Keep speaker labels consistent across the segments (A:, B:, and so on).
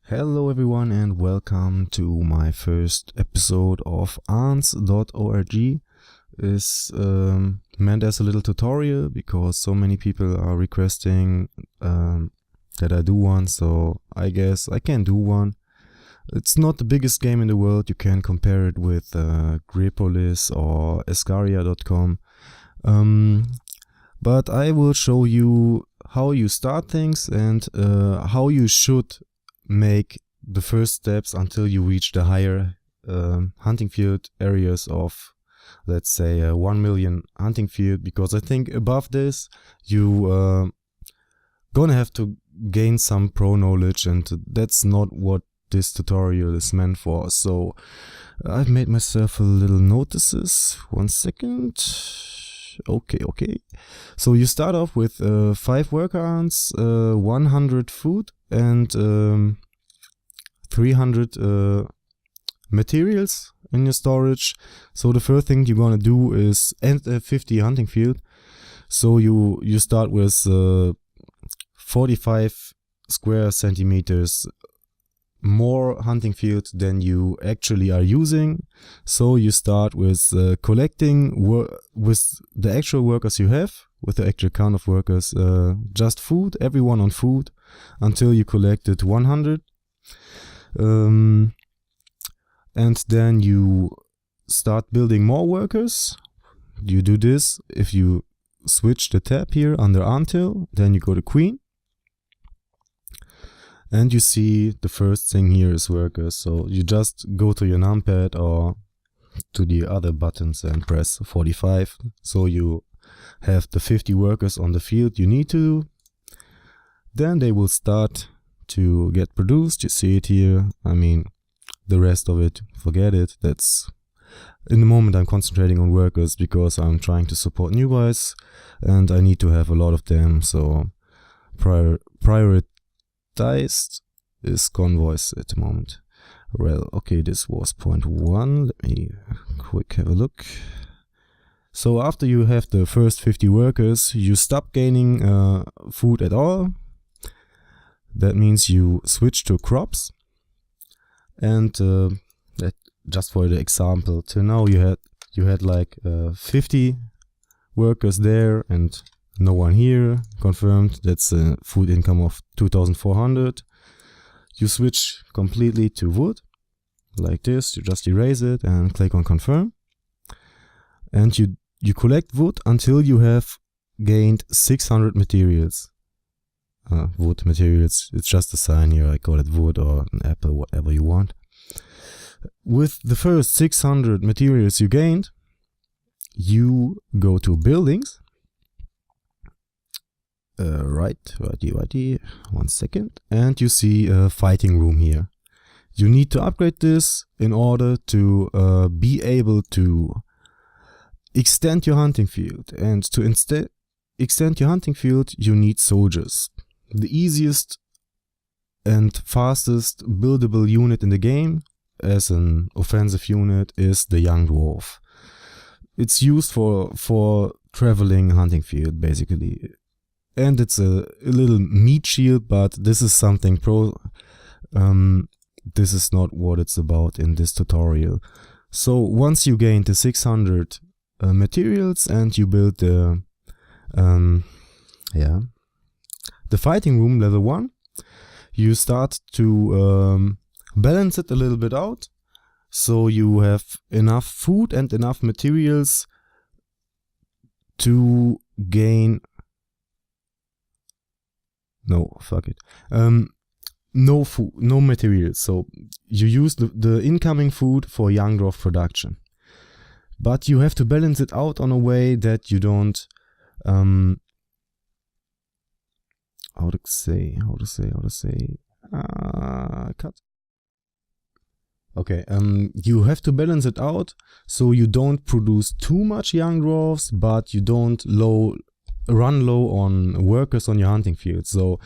A: Hello everyone and welcome to my first episode of ans.org. Is meant as a little tutorial because so many people are requesting that I do one, so I guess I can do one. It's not the biggest game in the world. You can compare it with Grepolis or Escaria.com, but I will show you how you start things and how you should make the first steps until you reach the higher hunting field areas of, let's say, 1 million hunting field, because I think above this you gonna have to gain some pro knowledge, and that's not what this tutorial is meant for. So I've made myself a little notices. 1 second. Okay. So you start off with 5 worker ants, 100 food, and 300 materials in your storage. So the first thing you're gonna do is end a 50 hunting field. So you start with 45 square centimeters more hunting field than you actually are using. So you start with collecting with the actual workers you have, with the actual count of workers, just food, everyone on food, until you collected 100. And then you start building more workers. You do this if you switch the tab here under until, then you go to Queen. And you see the first thing here is workers. So you just go to your numpad or to the other buttons and press 45. So you have the 50 workers on the field you need to. Then they will start to get produced. You see it here. I mean, the rest of it, forget it. That's in the moment I'm concentrating on workers because I'm trying to support new guys and I need to have a lot of them. So prioritized is convoys at the moment. Well, okay, this was point 1. Let me quick have a look. So after you have the first 50 workers, you stop gaining food at all. That means you switch to crops. And that just for the example, till now you had like 50 workers there and no one here. Confirmed. That's a food income of 2,400. You switch completely to wood like this. You just erase it and click on confirm. And you collect wood until you have gained 600 materials. Wood materials. It's just a sign here. I call it wood or an apple, whatever you want. With the first 600 materials you gained, you go to buildings. Righty. 1 second. And you see a fighting room here. You need to upgrade this in order to be able to extend your hunting field. And to extend your hunting field, you need soldiers. The easiest and fastest buildable unit in the game as an offensive unit is the young dwarf. It's used for traveling hunting field basically. And it's a little meat shield, but this is something this is not what it's about in this tutorial. So once you gain the 600 materials and you build the fighting room level 1, you start to balance it a little bit out. So you have enough food and enough materials to gain. No, fuck it. No food, no materials. So you use the incoming food for young dwarf production. But you have to balance it out on a way that you don't how to say cut. Okay, you have to balance it out so you don't produce too much young dwarfs, but you don't run low on workers on your hunting field. So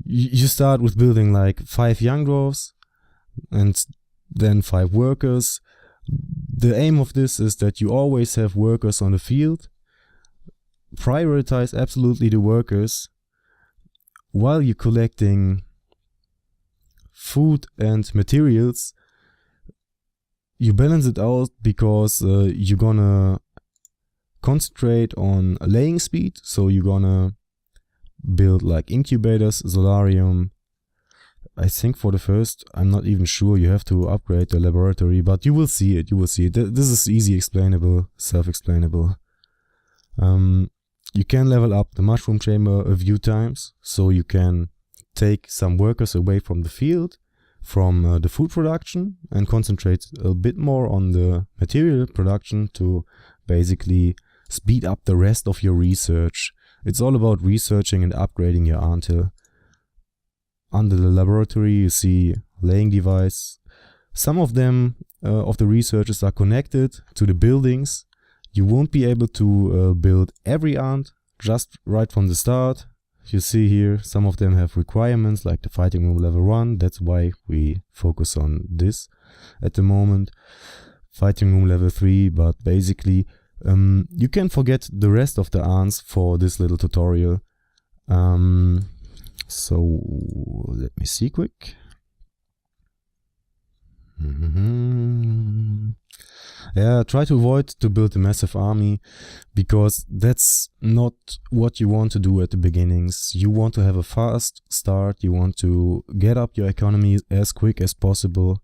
A: you start with building like 5 young dwarfs and then 5 workers. The aim of this is that you always have workers on the field. Prioritize absolutely the workers while you're collecting food and materials, you balance it out because you're gonna concentrate on laying speed. So you're gonna build like incubators, solarium. I think for the first, I'm not even sure, you have to upgrade the laboratory, but you will see it, This is easy explainable, self-explainable. You can level up the mushroom chamber a few times, so you can take some workers away from the field, from the food production, and concentrate a bit more on the material production to basically speed up the rest of your research. It's all about researching and upgrading your anthill. Under the laboratory you see laying device. Some of them, of the researchers, are connected to the buildings. You won't be able to build every ant just right from the start. You see here, some of them have requirements like the fighting room level 1. That's why we focus on this at the moment. Fighting room level 3, but basically you can forget the rest of the ants for this little tutorial. So let me see quick. Yeah, try to avoid to build a massive army, because that's not what you want to do at the beginnings. You want to have a fast start, you want to get up your economy as quick as possible,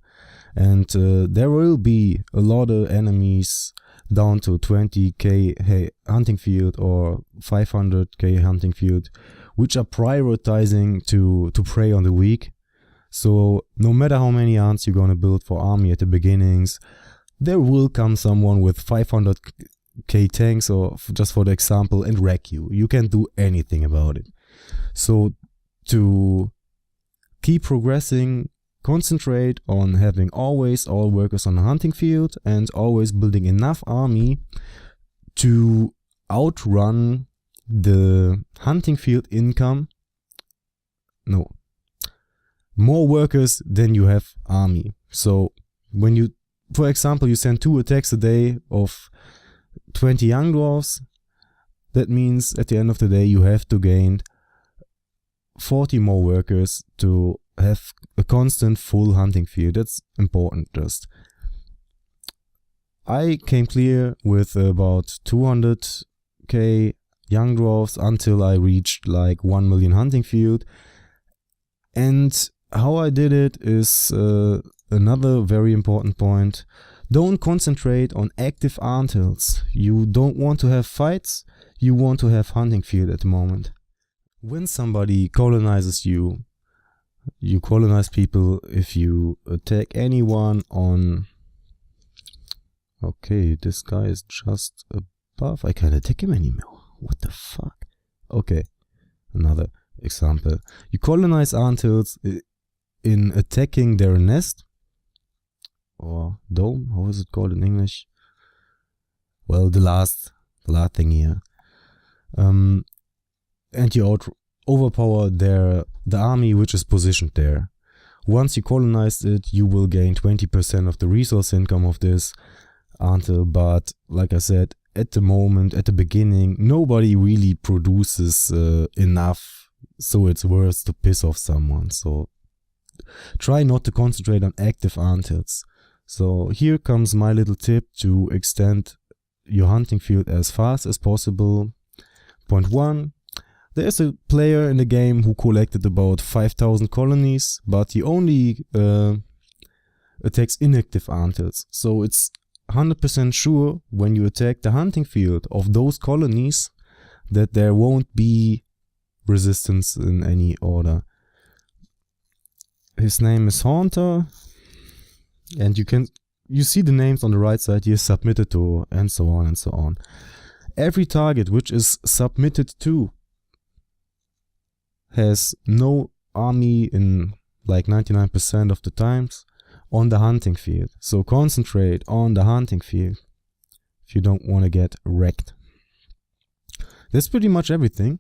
A: and there will be a lot of enemies down to 20k hunting field or 500k hunting field, which are prioritizing to prey on the weak. So no matter how many ants you're gonna build for army at the beginnings, there will come someone with 500k tanks, or just for the example, and wreck you. You can't do anything about it. So to keep progressing, concentrate on having always all workers on the hunting field and always building enough army to outrun the hunting field income. No, more workers than you have army. So when you, for example, you send 2 attacks a day of 20 young dwarfs, that means at the end of the day you have to gain 40 more workers to have a constant full hunting field. That's important. Just I came clear with about 200k young dwarfs until I reached like 1 million hunting field. And how I did it is another very important point. Don't concentrate on active anthills. You don't want to have fights, you want to have hunting field at the moment. When somebody colonizes you, you colonize people if you attack anyone on... Okay, this guy is just above. I can't attack him anymore. What the fuck? Okay, another example. You colonize anthills in attacking their nest or dome. How is it called in English? Well, the last thing here. And you overpower the army which is positioned there. Once you colonize it, you will gain 20% of the resource income of this anthill. But like I said, at the moment, at the beginning, nobody really produces enough, so it's worth to piss off someone. So try not to concentrate on active anthills. So here comes my little tip to extend your hunting field as fast as possible. Point 1. There's a player in the game who collected about 5,000 colonies, but he only attacks inactive anthills. So it's 100% sure when you attack the hunting field of those colonies that there won't be resistance in any order. His name is Haunter, and you see the names on the right side here, submitted to, and so on and so on. Every target which is submitted to has no army in like 99% of the times on the hunting field. So concentrate on the hunting field if you don't want to get wrecked. That's pretty much everything.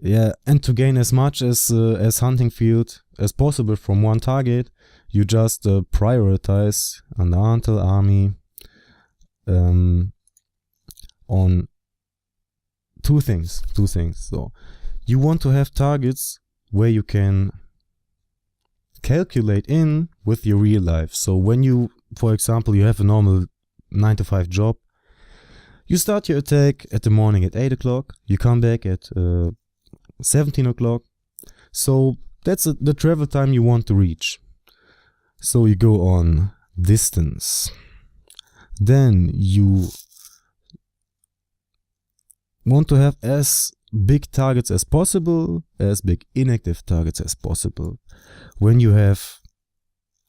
A: Yeah, and to gain as much as hunting field as possible from one target, you just prioritize an anthill army on two things. So you want to have targets where you can calculate in with your real life. So when you, for example, you have a normal 9-to-5 job, you start your attack at the morning at 8 o'clock, you come back at 17 o'clock. So that's the travel time you want to reach. So you go on distance. Then you want to have as big targets as possible, as big inactive targets as possible. When you have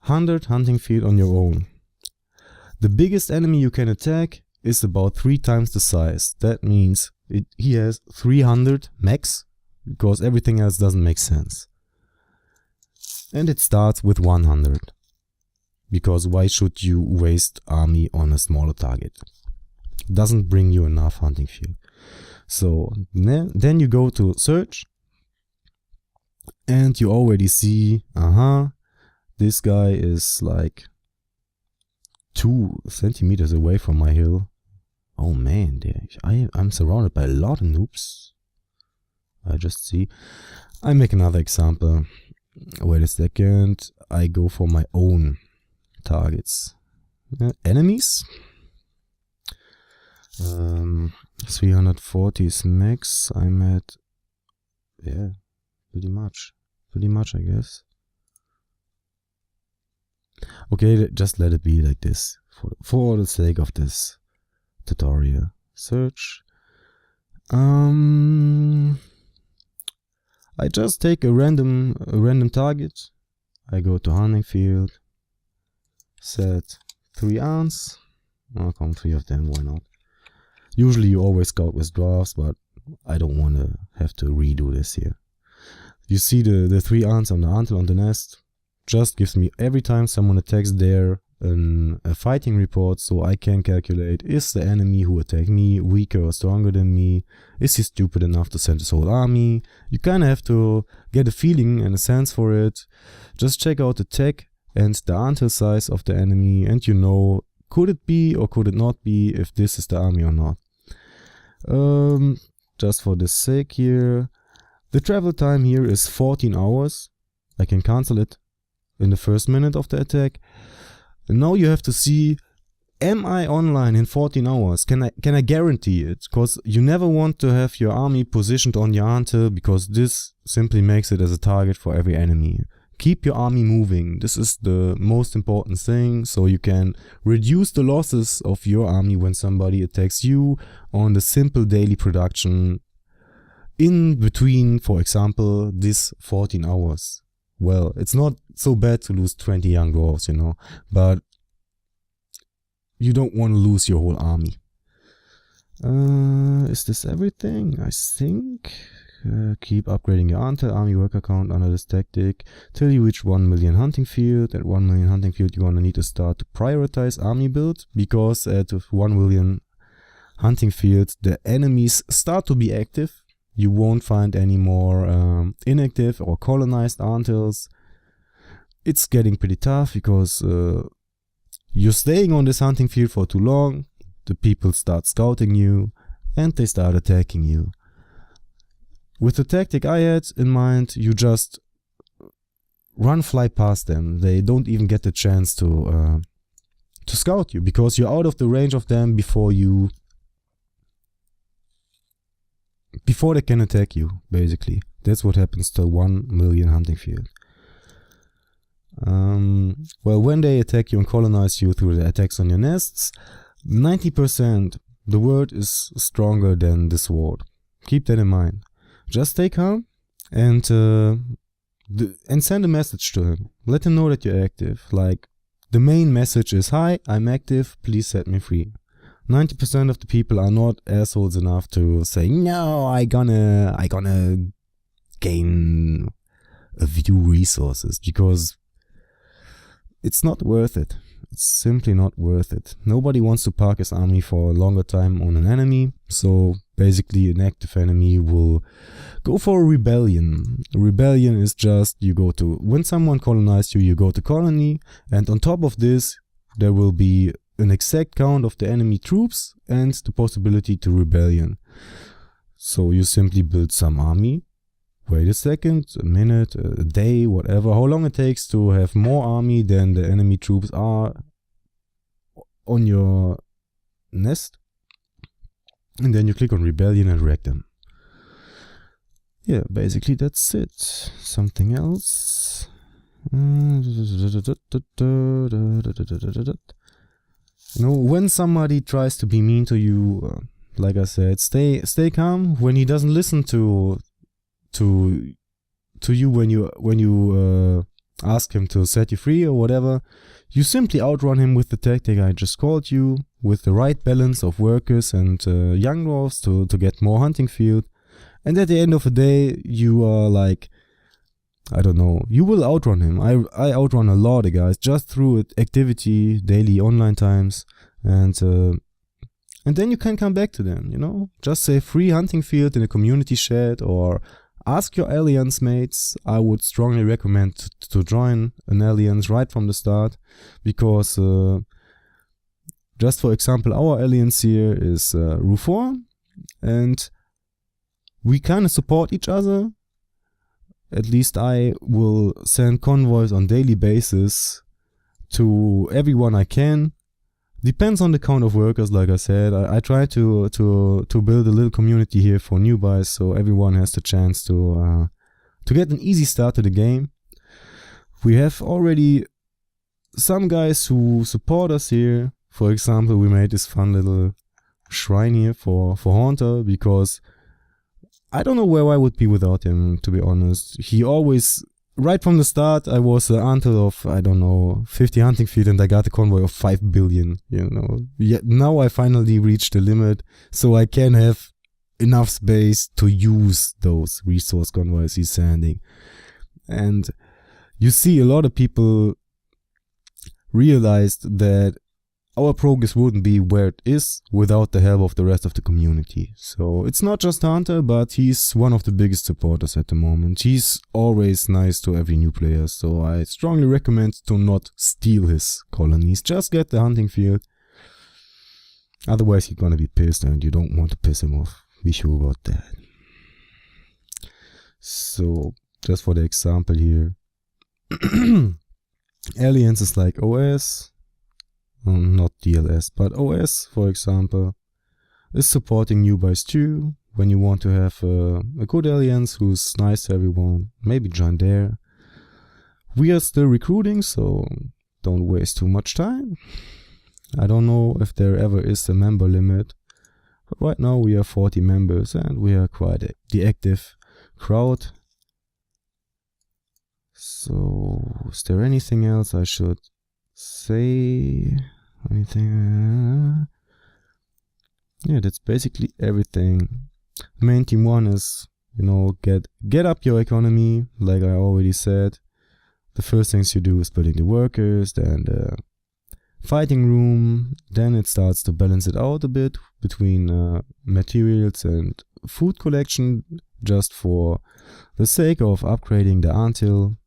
A: 100 hunting field on your own, the biggest enemy you can attack is about 3 times the size. That means he has 300 max, because everything else doesn't make sense. And it starts with 100. Because why should you waste army on a smaller target? Doesn't bring you enough hunting field. So then you go to search, and you already see, this guy is like 2 centimeters away from my hill. Oh man, I'm surrounded by a lot of noobs. I just see. I make another example. Wait a second. I go for my own targets. Enemies. 340 is max. I'm at, yeah, pretty much, I guess. Okay, just let it be like this for the sake of this tutorial. Search. I just take a random target. I go to hunting field. Set 3 ants. I'll come 3 of them, why not? Usually you always scout with drafts, but I don't want to have to redo this here. You see the 3 ants on the antle on the nest. Just gives me, every time someone attacks there, a fighting report, so I can calculate, is the enemy who attacked me weaker or stronger than me? Is he stupid enough to send his whole army? You kind of have to get a feeling and a sense for it. Just check out the tech and the antle size of the enemy, and you know, could it be or could it not be, if this is the army or not. Just for the sake here, the travel time here is 14 hours. I can cancel it in the first minute of the attack. And now you have to see, am I online in 14 hours? Can I guarantee it? Because you never want to have your army positioned on your antle, because this simply makes it as a target for every enemy. Keep your army moving. This is the most important thing, so you can reduce the losses of your army when somebody attacks you on the simple daily production in between, for example, this 14 hours. Well, it's not so bad to lose 20 young dwarves, you know, but you don't want to lose your whole army. Is this everything? I think. Keep upgrading your army worker count under this tactic till you reach 1 million hunting field. At 1 million hunting field, you're gonna need to start to prioritize army build, because at 1 million hunting field, the enemies start to be active. You won't find any more inactive or colonized antils. It's getting pretty tough, because you're staying on this hunting field for too long. The people start scouting you, and they start attacking you. With the tactic I had in mind, you just fly past them. They don't even get the chance to scout you, because you're out of the range of them before they can attack you, basically. That's what happens to 1 million hunting field. Well, when they attack you and colonize you through the attacks on your nests, 90% the word is stronger than the sword. Keep that in mind. Just stay calm and send a message to him. Let him know that you're active. Like, the main message is, "Hi, I'm active, please set me free." 90% of the people are not assholes enough to say, "No, I gonna gain a few resources," because it's not worth it. It's simply not worth it. Nobody wants to park his army for a longer time on an enemy, so basically an active enemy will go for a rebellion. A rebellion is just, when someone colonized you, you go to colony, and on top of this, there will be an exact count of the enemy troops and the possibility to rebellion. So you simply build some army, wait a second, a minute, a day, whatever, how long it takes to have more army than the enemy troops are on your nest. And then you click on rebellion and wreck them. Yeah, basically that's it. Something else. When somebody tries to be mean to you, like I said, stay calm. When he doesn't listen to you when you ask him to set you free or whatever, you simply outrun him with the tactic I just called you, with the right balance of workers and young dwarves to get more hunting field. And at the end of the day, you are like, I don't know, you will outrun him. I outrun a lot of guys just through activity, daily online times, and then you can come back to them, you know? Just say free hunting field in a community chat, or ask your alliance mates. I would strongly recommend to join an alliance right from the start, because just for example, our alliance here is RUFOA, and we kind of support each other. At least I will send convoys on daily basis to everyone I can. Depends on the count of workers, like I said. I try to build a little community here for newbies, so everyone has the chance to get an easy start to the game. We have already some guys who support us here. For example, we made this fun little shrine here for Haunter, because I don't know where I would be without him, to be honest. He always, right from the start, I was an until of, I don't know, 50 hunting feet, and I got a convoy of 5 billion, you know. Yet now I finally reached the limit, so I can have enough space to use those resource convoys he's sending. And you see, a lot of people realized that our progress wouldn't be where it is without the help of the rest of the community. So it's not just Hunter, but he's one of the biggest supporters at the moment. He's always nice to every new player, so I strongly recommend to not steal his colonies. Just get the hunting field. Otherwise he's gonna be pissed, and you don't want to piss him off. Be sure about that. So just for the example here, alliances like OS, not DLS, but OS, for example, is supporting newbies too. When you want to have a good alliance who's nice to everyone, maybe join there. We are still recruiting, so don't waste too much time. I don't know if there ever is a member limit, but right now we are 40 members, and we are quite the active crowd. So, is there anything else I should say? Anything? Yeah, that's basically everything. Main team 1 is, you know, get up your economy, like I already said. The first things you do is building the workers, then the fighting room, then it starts to balance it out a bit between materials and food collection, just for the sake of upgrading the until.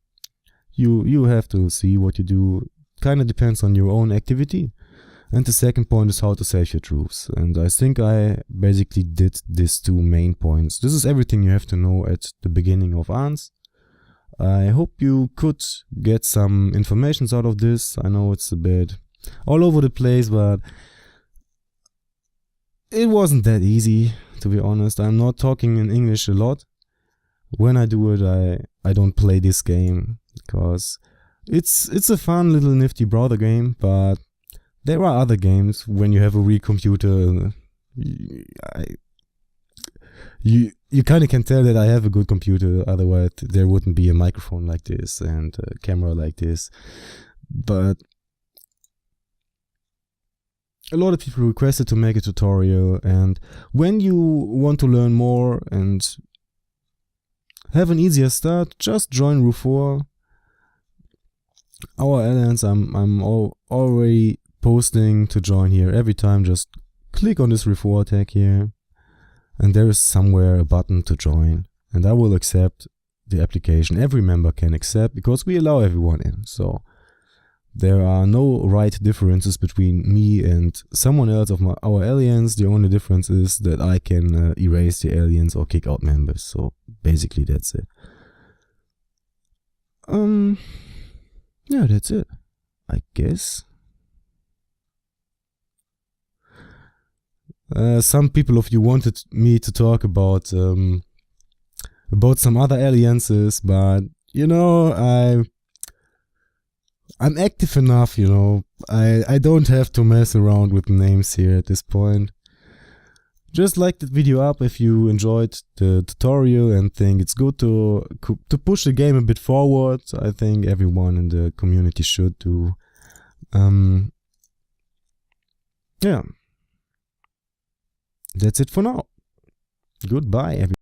A: You have to see what you do. Kind of depends on your own activity. And the second point is how to save your troops. And I think I basically did these 2 main points. This is everything you have to know at the beginning of ANS. I hope you could get some information out of this. I know it's a bit all over the place, but it wasn't that easy, to be honest. I'm not talking in English a lot. When I do it, I don't play this game, because it's a fun little nifty browser game, but there are other games when you have a real computer. You kind of can tell that I have a good computer, otherwise there wouldn't be a microphone like this and a camera like this. But a lot of people requested to make a tutorial, and when you want to learn more and have an easier start, just join RUFOA. Our alliance, I'm already posting to join here every time. Just click on this RUFOA tag here, and there is somewhere a button to join, and I will accept the application. Every member can accept, because we allow everyone in. So There are no right differences between me and someone else of our aliens. The only difference is that I can erase the aliens or kick out members. So basically that's it. Yeah, that's it, I guess. Some people of you wanted me to talk about some other alliances, but you know, I'm active enough, you know. I don't have to mess around with names here at this point. Just like the video up if you enjoyed the tutorial and think it's good to push the game a bit forward. I think everyone in the community should do. Yeah. That's it for now. Goodbye, everyone.